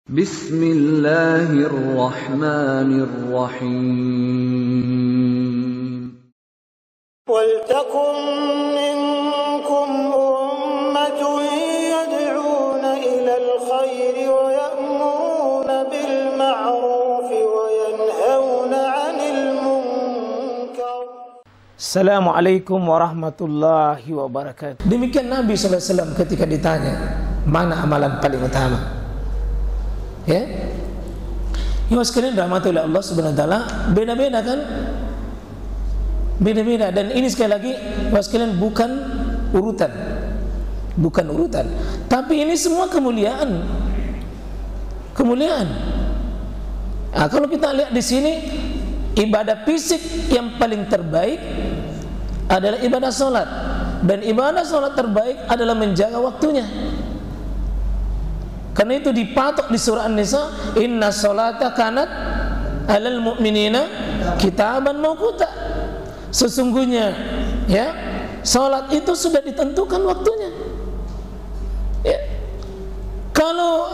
Bismillahirrahmanirrahim. Waltakum minkum ummatun yad'una ilal khairi wa ya'muruna bil ma'rufi wa yanhauna 'anil munkar. Assalamualaikum warahmatullahi wabarakatuh. Demikian Nabi SAW ketika ditanya, mana amalan paling utama? Ya, sekalian rahmatullahi Allah subhanahu wa ta'ala, beda-beda kan? Beda-beda. Dan ini sekali lagi sekalian bukan urutan, tapi ini semua kemuliaan. Nah, kalau kita lihat di sini, ibadah fisik yang paling terbaik adalah ibadah sholat, dan ibadah sholat terbaik adalah menjaga waktunya. Karena itu dipatok di surah An-Nisa, inna sholata kanat alal mu'minina kitaban mawquta. Sesungguhnya ya, salat itu sudah ditentukan waktunya. Ya. Kalau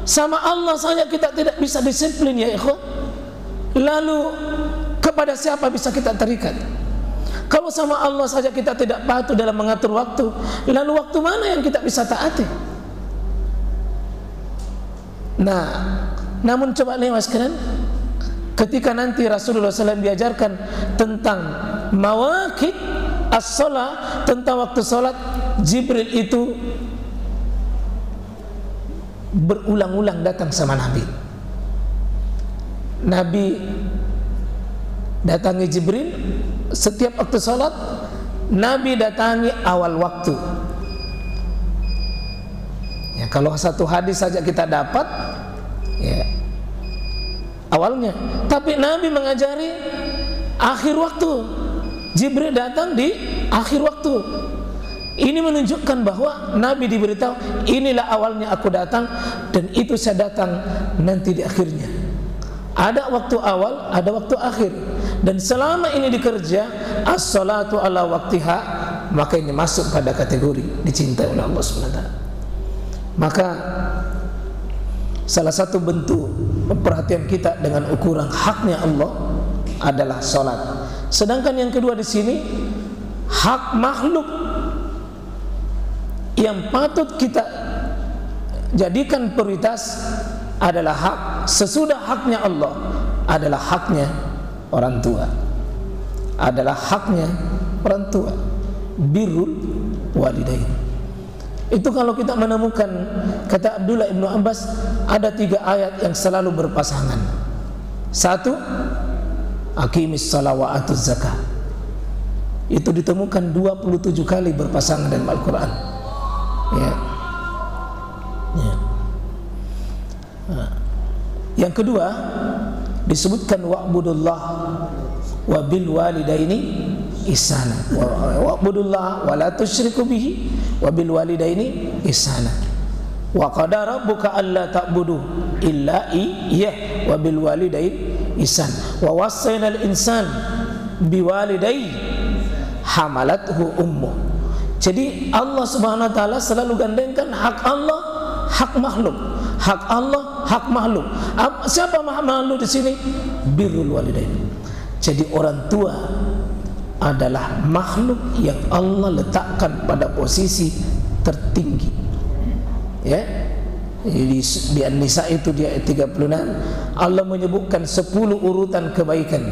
sama Allah saja kita tidak bisa disiplin ya ikhwan, lalu kepada siapa bisa kita terikat? Kalau sama Allah saja kita tidak patuh dalam mengatur waktu, lalu waktu mana yang kita bisa taati? Nah, namun coba lihat sekalian, ketika nanti Rasulullah SAW diajarkan tentang mawaqit as-shalah, tentang waktu salat, Jibril itu berulang-ulang datang sama Nabi. Nabi datangi Jibril setiap waktu salat, Nabi datangi awal waktu. Ya, kalau satu hadis saja kita dapat ya awalnya, tapi Nabi mengajari akhir waktu. Jibril datang di akhir waktu. Ini menunjukkan bahwa Nabi diberitahu, inilah awalnya aku datang, dan itu saya datang nanti di akhirnya. Ada waktu awal, ada waktu akhir, dan selama ini dikerja as-salatu ala waktiha, maka ini masuk pada kategori dicintai oleh Allah SWT. Maka salah satu bentuk perhatian kita dengan ukuran haknya Allah adalah salat. Sedangkan yang kedua di sini, hak makhluk yang patut kita jadikan prioritas adalah hak sesudah haknya Allah, adalah haknya orang tua. Birrul walidain. Itu kalau kita menemukan, kata Abdullah ibnu Abbas, ada 3 ayat yang selalu berpasangan. 1, aqimis shalah wa atuz zakah. Itu ditemukan 27 kali berpasangan dalam Al-Quran. Ya. Yang kedua disebutkan wa'budullah wa bil walidaini ihsana. Wa'budullah wa la tusyriku bihi wa bil walidaini ihsana. Wa qadara rabbuka alla ta'budu illa iyyah wa bil walidaini ihsan. Wa wassaynal insan biwalidayhi hamalathu ummuh. Jadi Allah Subhanahu wa taala selalu gandengkan hak Allah, hak makhluk. Hak Allah, hak makhluk. Siapa makhluk di sini? Birrul walidain. Jadi orang tua adalah makhluk yang Allah letakkan pada posisi tertinggi. Ya. Di An-Nisa itu di ayat 36 Allah menyebutkan 10 urutan kebaikan.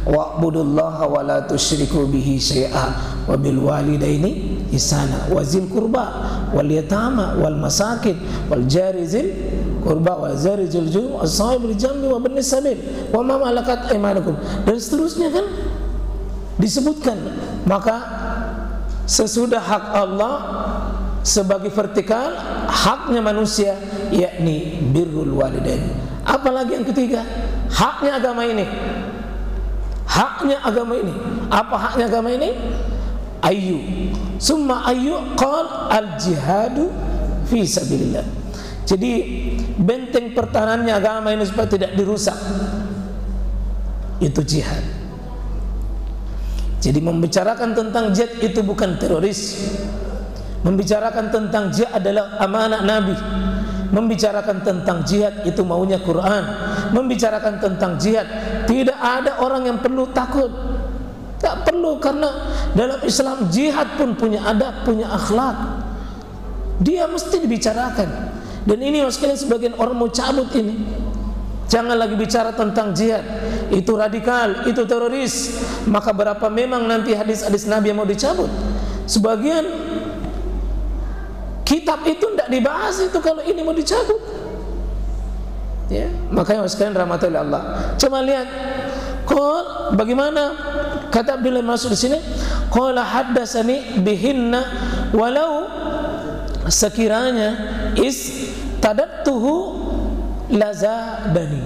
Wa'budullaha wa la tusyriku bihi syai'a wa bil walidaini ihsana wa zil qurba wal yatama wal masakin wal jari zil qurba wa zari zil jum as-sahibil jambi wa bin sabil wa ma malakat aymanukum, dan seterusnya kan disebutkan. Maka sesudah hak Allah sebagai vertikal, haknya manusia yakni birrul walidain. Apalagi yang ketiga, haknya agama ini. Apa haknya agama ini? Summa qal al jihadu fi sabilillah. Jadi benteng pertahanannya agama ini supaya tidak dirusak, itu jihad. Jadi membicarakan tentang jihad itu bukan teroris. Membicarakan tentang jihad adalah amanah Nabi. membicarakan tentang jihad itu maunya Quran. Membicarakan tentang jihad, tidak ada orang yang perlu takut. Tak perlu, karena dalam Islam jihad pun punya adab, punya akhlak. Dia mesti dibicarakan. Dan ini sekalian sebagian orang mau cabut ini. Jangan lagi bicara tentang jihad, itu radikal, itu teroris. Maka berapa memang nanti hadis-hadis Nabi yang mau dicabut. Sebagian kitab itu tidak dibahas itu kalau ini mau dicabut. Ya, makanya sekalian rahmati oleh Allah. Coba lihat, bagaimana kata Abdullah Mas'ud di sini? Qala haddatsani bihinna walau sekiranya tadattuhu lazadani.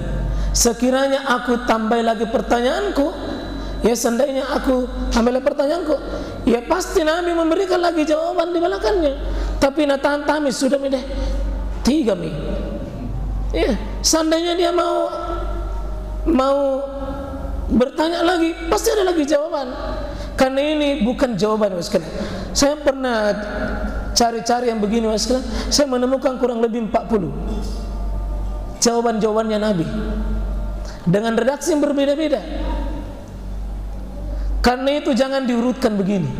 Sekiranya aku tambah lagi pertanyaanku, ya seandainya aku tambah lagi pertanyaanku, ya pasti Nabi memberikan lagi jawaban di belakangnya. Tapi natan tamis sudah deh 3 mi. Ya, seandainya dia mau bertanya lagi, pasti ada lagi jawaban. Karena ini bukan jawaban, sekalian. Saya pernah cari-cari yang begini, sekalian. Saya menemukan kurang lebih 40 jawaban-jawabannya Nabi dengan redaksi yang berbeda-beda. Karena itu jangan diurutkan begini.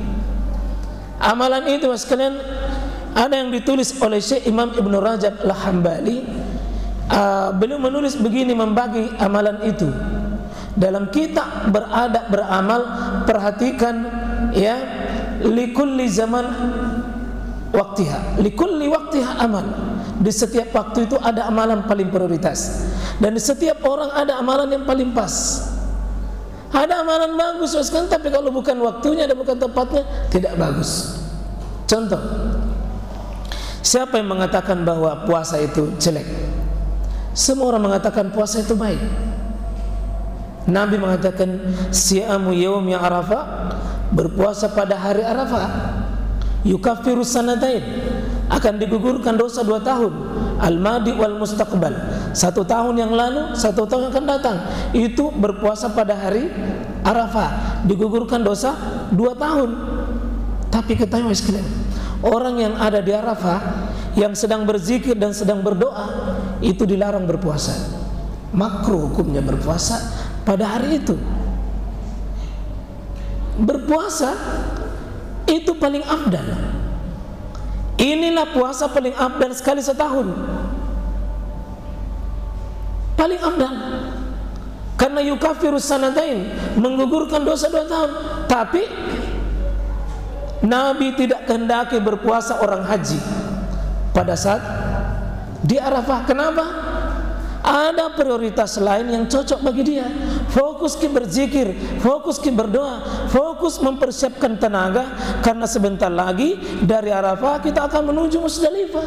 Amalan itu, sekalian, ada yang ditulis oleh Syekh Imam Ibn Rajab Al-Hambali. Beliau menulis begini, membagi amalan itu dalam kitab Beradab Beramal. Perhatikan ya, likulli zaman waktiha, likulli waktiha amal. Di setiap waktu itu ada amalan paling prioritas, dan di setiap orang ada amalan yang paling pas. Ada amalan bagus, tapi kalau bukan waktunya dan bukan tempatnya, tidak bagus. Contoh, siapa yang mengatakan bahwa puasa itu jelek? Semua orang mengatakan puasa itu baik. Nabi mengatakan siyamu yaumi Arafah, berpuasa pada hari Arafah, yukaffiru sanatain, akan digugurkan dosa 2 tahun, al-madi wal mustaqbal, 1 tahun yang lalu, 1 tahun yang akan datang. Itu berpuasa pada hari Arafah, digugurkan dosa 2 tahun. Tapi ketahui sekalian, orang yang ada di Arafah, yang sedang berzikir dan sedang berdoa, itu dilarang berpuasa. Makruh hukumnya berpuasa pada hari itu. Berpuasa itu paling afdal. Inilah puasa paling afdal sekali setahun. Paling afdal. Karena yukaffiru sanatain, menggugurkan dosa 2 tahun. Tapi Nabi tidak kehendaki berpuasa orang haji pada saat di Arafah. Kenapa? Ada prioritas lain yang cocok bagi dia. Fokus ke berzikir, fokus ke berdoa, fokus mempersiapkan tenaga. Karena sebentar lagi dari Arafah kita akan menuju Musdalifah.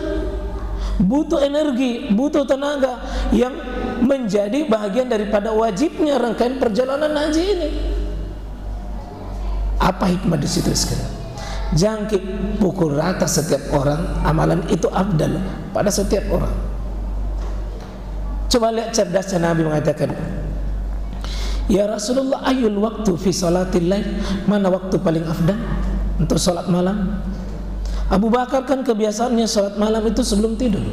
Butuh energi, butuh tenaga yang menjadi bagian daripada wajibnya rangkaian perjalanan haji ini. Apa hikmah di situ sekarang? Jangan pukul rata setiap orang. Amalan itu afdal pada setiap orang. Coba lihat cerdasnya Nabi mengatakan, ya Rasulullah, ayul waktu fi salatil lail, mana waktu paling afdal untuk salat malam? Abu Bakar kan kebiasaannya salat malam itu sebelum tidur.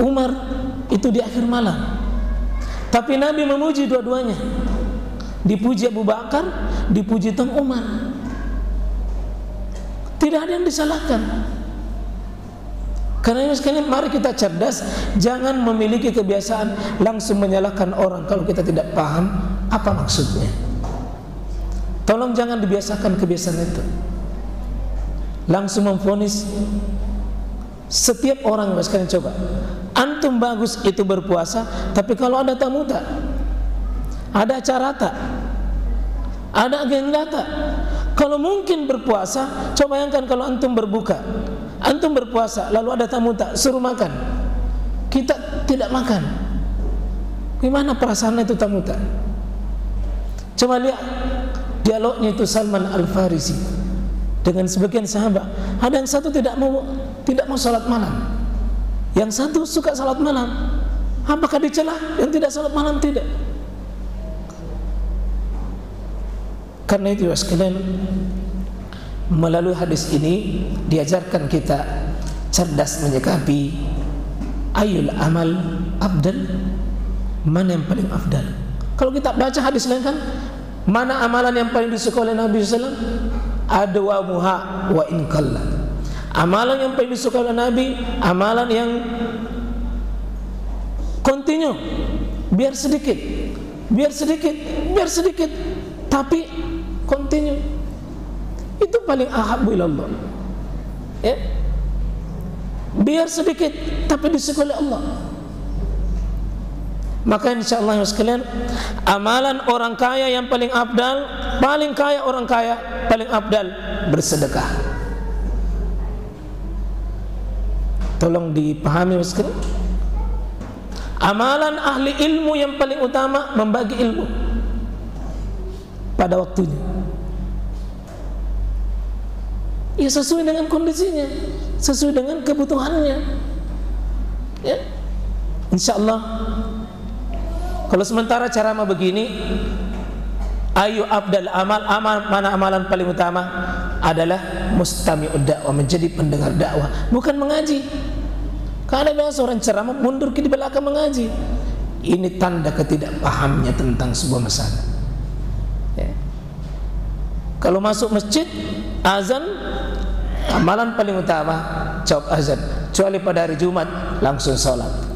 Umar itu di akhir malam. Tapi Nabi memuji dua-duanya. Dipuji Abu Bakar, dipuji Tong Umar. Tidak ada yang disalahkan. Karena sekalian, mari kita cerdas. Jangan memiliki kebiasaan langsung menyalahkan orang kalau kita tidak paham apa maksudnya. Tolong jangan dibiasakan kebiasaan itu. Langsung memvonis setiap orang. Sekalian coba, antum bagus itu berpuasa, tapi kalau ada tamu tak, ada acara tak, ada agenda tak, kalau mungkin berpuasa, coba bayangkan kalau antum berbuka, antum berpuasa, lalu ada tamu tak, suruh makan, kita tidak makan, gimana perasaan itu tamu tak? Coba lihat dialognya itu Salman Al-Farisi dengan sebagian sahabat. Ada yang satu tidak mau salat malam, yang satu suka salat malam. Apakah dicela yang tidak salat malam? Tidak. Karena itu sekalian, melalui hadis ini diajarkan kita cerdas menyikapi Ayul amal afdal, mana yang paling afdal. Kalau kita baca hadis lain kan, mana amalan yang paling disukai oleh Nabi SAW? Adwamuha wa in qalla. Amalan yang paling disukai oleh Nabi, amalan yang continue, biar sedikit, tapi continue. Itu paling ahabbu ilallah. Ya. Biar sedikit tapi disukai oleh Allah. Maka insyaallah sekalian, amalan orang kaya yang paling afdal, paling kaya orang kaya paling afdal bersedekah. Tolong dipahami sekalian. Amalan ahli ilmu yang paling utama membagi ilmu pada waktunya. Ya sesuai dengan kondisinya, sesuai dengan kebutuhannya. Ya. Insyaallah. Kalau sementara ceramah begini, ayu abdal amal, mana amalan paling utama adalah mustami'ud dakwah, menjadi pendengar dakwah, bukan mengaji. Karena ada seorang ceramah mundur ke di belakang mengaji. Ini tanda ketidakpahamnya tentang sebuah masalah. Ya. Kalau masuk masjid, azan, amalan paling utama jawab azan. Kecuali pada hari Jumat langsung sholat.